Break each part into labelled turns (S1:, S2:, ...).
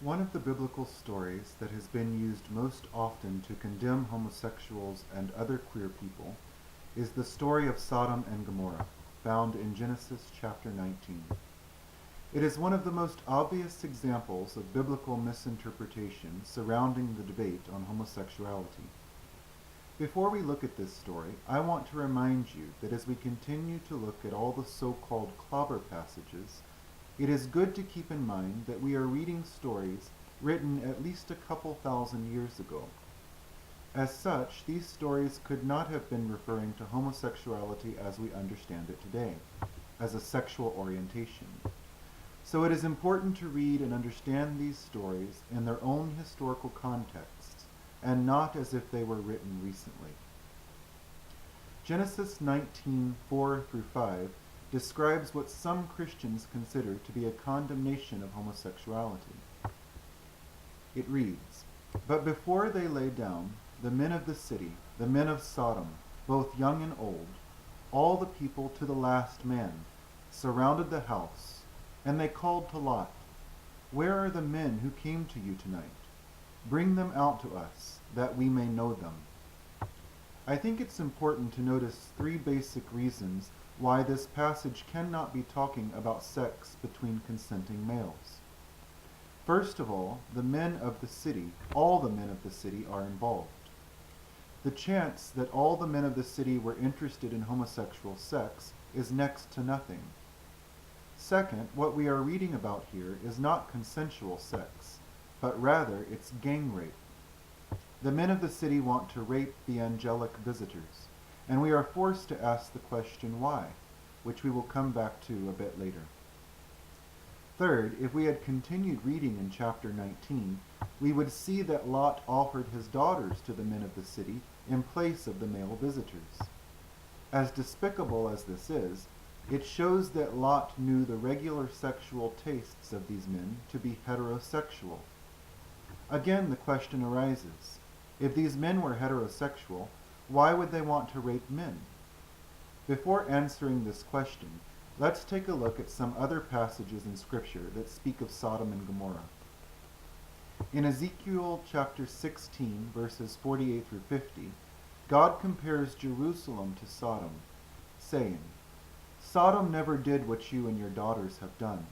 S1: One of the biblical stories that has been used most often to condemn homosexuals and other queer people is the story of Sodom and Gomorrah, found in Genesis chapter 19. It is one of the most obvious examples of biblical misinterpretation surrounding the debate on homosexuality. Before we look at this story, I want to remind you that as we continue to look at all the so-called clobber passages, it is good to keep in mind that we are reading stories written at least a couple thousand years ago. As such, these stories could not have been referring to homosexuality as we understand it today, as a sexual orientation. So it is important to read and understand these stories in their own historical contexts, and not as if they were written recently. Genesis 19:4-5 describes what some Christians consider to be a condemnation of homosexuality. It reads, "But before they lay down, the men of the city, the men of Sodom, both young and old, all the people to the last man, surrounded the house, and they called to Lot, 'Where are the men who came to you tonight? Bring them out to us, that we may know them.'" I think it's important to notice three basic reasons why this passage cannot be talking about sex between consenting males. First of all, the men of the city, all the men of the city, are involved. The chance that all the men of the city were interested in homosexual sex is next to nothing. Second, what we are reading about here is not consensual sex, but rather it's gang rape. The men of the city want to rape the angelic visitors, and we are forced to ask the question why, which we will come back to a bit later. Third, if we had continued reading in chapter 19, we would see that Lot offered his daughters to the men of the city in place of the male visitors. As despicable as this is, it shows that Lot knew the regular sexual tastes of these men to be heterosexual. Again, the question arises, if these men were heterosexual, why would they want to rape men? Before answering this question, let's take a look at some other passages in Scripture that speak of Sodom and Gomorrah. In Ezekiel chapter 16, verses 48-50, God compares Jerusalem to Sodom, saying, "Sodom never did what you and your daughters have done."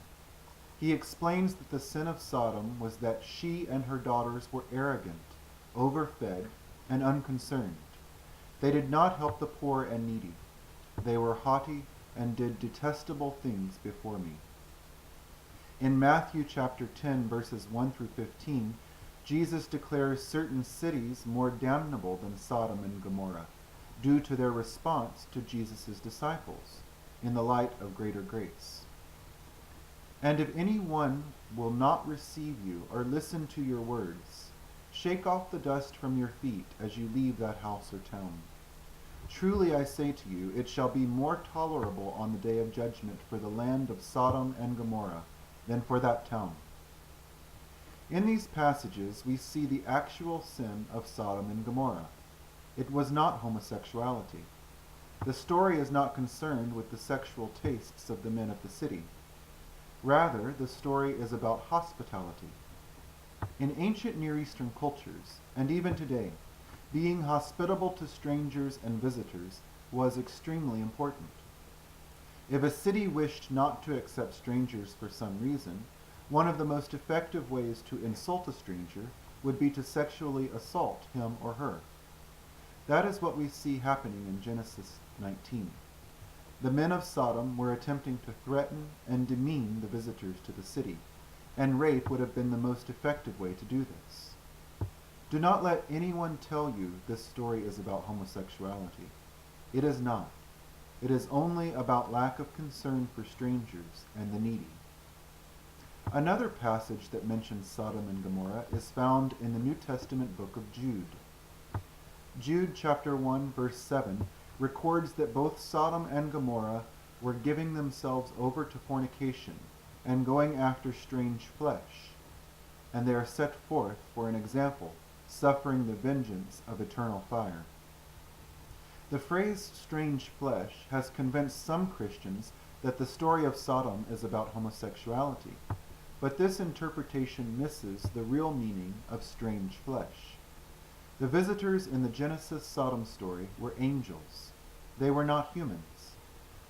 S1: He explains that the sin of Sodom was that she and her daughters were arrogant, overfed, and unconcerned. They did not help the poor and needy. They were haughty and did detestable things before me. In Matthew chapter 10, verses 1-15, Jesus declares certain cities more damnable than Sodom and Gomorrah, due to their response to Jesus' disciples, in the light of greater grace. "And if anyone will not receive you or listen to your words, shake off the dust from your feet as you leave that house or town. Truly I say to you, it shall be more tolerable on the day of judgment for the land of Sodom and Gomorrah than for that town." In these passages, we see the actual sin of Sodom and Gomorrah. It was not homosexuality. The story is not concerned with the sexual tastes of the men of the city. Rather, the story is about hospitality. In ancient Near Eastern cultures, and even today, being hospitable to strangers and visitors was extremely important. If a city wished not to accept strangers for some reason, one of the most effective ways to insult a stranger would be to sexually assault him or her. That is what we see happening in Genesis 19. The men of Sodom were attempting to threaten and demean the visitors to the city, and rape would have been the most effective way to do this. Do not let anyone tell you this story is about homosexuality. It is not. It is only about lack of concern for strangers and the needy. Another passage that mentions Sodom and Gomorrah is found in the New Testament book of Jude. Jude chapter 1, verse 7 records that both Sodom and Gomorrah were giving themselves over to fornication and going after strange flesh, and they are set forth for an example, suffering the vengeance of eternal fire. The phrase strange flesh has convinced some Christians that the story of Sodom is about homosexuality, but this interpretation misses the real meaning of strange flesh. The visitors in the Genesis Sodom story were angels. They were not humans.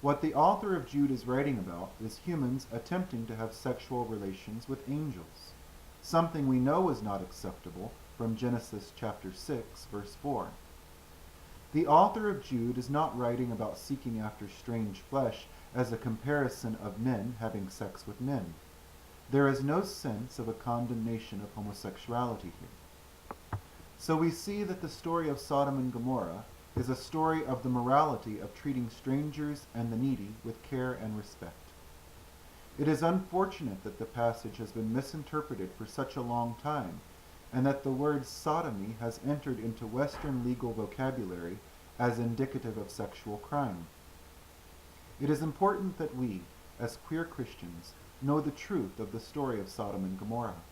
S1: What the author of Jude is writing about is humans attempting to have sexual relations with angels, something we know is not acceptable from Genesis chapter 6, verse 4. The author of Jude is not writing about seeking after strange flesh as a comparison of men having sex with men. There is no sense of a condemnation of homosexuality here. So we see that the story of Sodom and Gomorrah is a story of the morality of treating strangers and the needy with care and respect. It is unfortunate that the passage has been misinterpreted for such a long time, and that the word sodomy has entered into Western legal vocabulary as indicative of sexual crime. It is important that we, as queer Christians, know the truth of the story of Sodom and Gomorrah.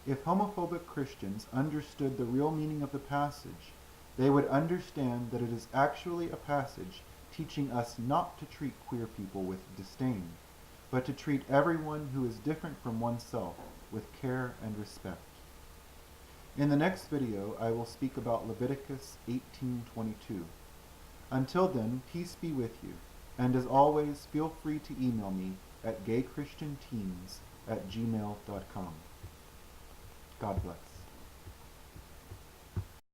S1: If homophobic Christians understood the real meaning of the passage, they would understand that it is actually a passage teaching us not to treat queer people with disdain, but to treat everyone who is different from oneself with care and respect. In the next video, I will speak about Leviticus 18:22. Until then, peace be with you, and as always, feel free to email me at gaychristianteens@gmail.com. God bless.